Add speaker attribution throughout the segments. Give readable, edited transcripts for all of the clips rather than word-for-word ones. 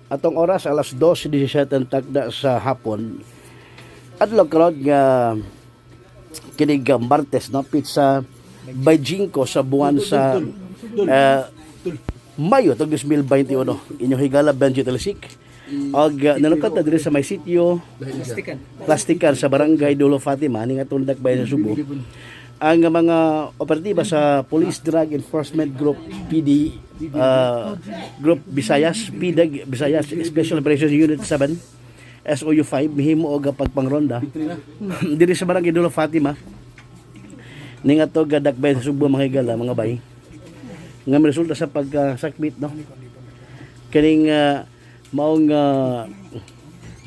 Speaker 1: Atong oras alas 12:17 tagda sa hapon. Adlaw karon nga kinig Martes no pizza by Jinko sa buwan sa Mayo tag 2021. Inyong higala Benji Telisik. Og nalukat na diri sa may sitio Plastikan sa barangay Dulo Fatima ning atong dakbayan sa Subo. Ang mga operatiba sa Police Drug Enforcement Group PD Group Visayas, PDEG Visayas Special Operations Unit 7 SOU 5 mihimo og pagpangronda diri sa barangay Dulo Fatima ning ato gadakbay sa Subo mga higala mga bay nga resulta sa pagkasakmit no kining maong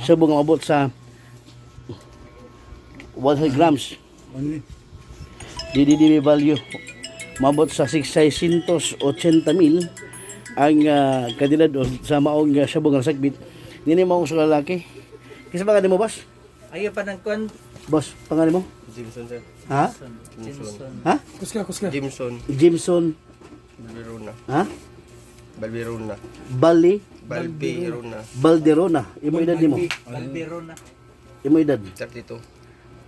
Speaker 1: subong nga abot sa 100 grams DDDB value mabot sa 680,000 ang kadilad sa maong sabong nga sakbit nini maong sa lalaki kisa ba mo boss
Speaker 2: ayo pa nang kon
Speaker 1: boss pangalan mo
Speaker 3: Jimson sir.
Speaker 1: ha
Speaker 3: Jimson.
Speaker 1: ha
Speaker 4: Kuska.
Speaker 1: Jimson
Speaker 3: Balbiruna.
Speaker 1: ha
Speaker 3: Balbiruna.
Speaker 1: Balderona imo edad nimo
Speaker 2: Balbirona.
Speaker 1: imo edad
Speaker 3: 32.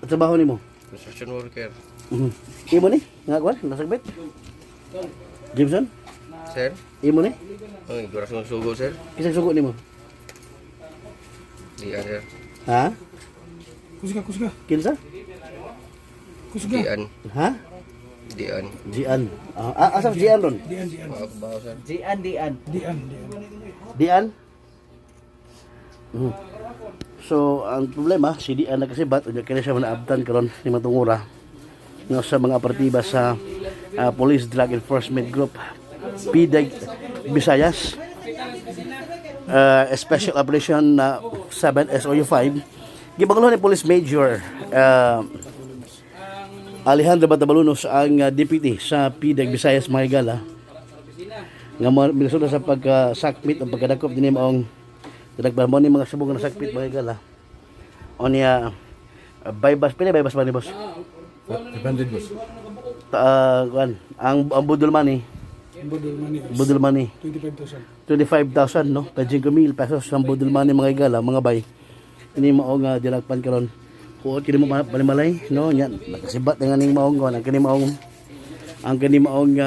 Speaker 1: trabaho nimo
Speaker 3: Construction worker.
Speaker 1: imo ni nga kwan nasagbit Jimson
Speaker 3: Sir?
Speaker 1: imo ni
Speaker 3: Ay, gurasong sugo sir.
Speaker 1: kisang sugo nimo
Speaker 3: Dian sir.
Speaker 1: ha
Speaker 4: Kuska.
Speaker 1: kinsa
Speaker 3: Dian.
Speaker 1: ha
Speaker 3: Dian.
Speaker 1: Jian asap Jian ron
Speaker 4: Dian.
Speaker 3: Bawa sir.
Speaker 2: Dian.
Speaker 1: Dian so ang problema si Dian nagkasibat unya kini siya manaabtan karon ni matungura nga sa mga operatiba sa Police Drug Enforcement Group PDEG Visayas Special Operation 7 SOU 5 gibanglo ni Police Major Alejandro Batabalunos ang deputy sa PDEG Visayas mga higala nga minusunod sa pagkasakmit ang pagkadakop dinhi maong dadagban mo ni mga subong na sakmit mga higala o niya baybas ba ni boss
Speaker 4: Dependent boss.
Speaker 1: kuan ang budol money budol money 25,000 no 5,000 pesos ang budol money mga higala mga bay ini mao nga dinagpan karon kuot kini mo palimalay no nya nakasibat nga ning maong kuan ang kini maong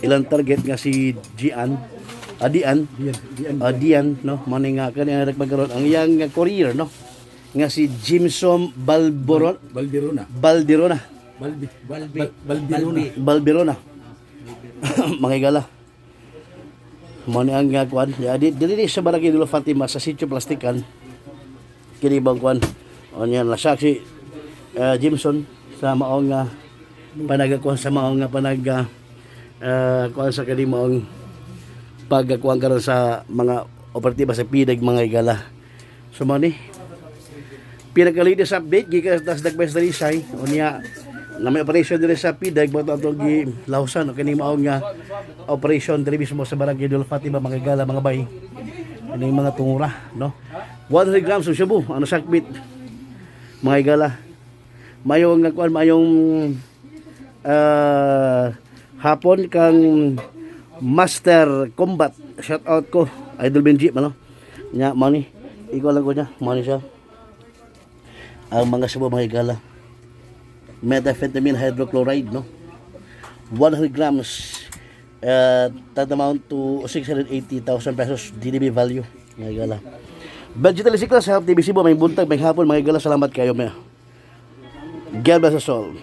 Speaker 1: ilang target nga si Dian no man nga kani nga nagpagkaroon ang iyang courier no nga si Jimson Balderona mga higala man ang kuan dili sa barangay Dulo Fatima sa sitio Plastikan kini bang kuan on yan nasaksi Jimson sa maong panagakuan sa maong kuan sa kani maong pagkuan karon sa mga operatiba sa PDEG mga higala so mo ni pinaka-latest update gikan sa Dagbay sa Talisay unya na may operation diri sa PDEG bato atong gilawsan kani maong operation diri mismo sa barangay Dulo Fatima mga higala mga bay ini mga tungura no 100 grams of shabu ano sakbit mga higala mayong kuan mayong hapon kang Master Combat shout out ko Idol Benji mano nya mani ikaw lang ko nya mani siya ang mga subo mga higala methamphetamine hydrochloride no 100 grams that amount to 680,000 pesos DDB value mga higala Benji Telisik sa TVC mo may buntag may hapon mga higala salamat kayo may God bless us all.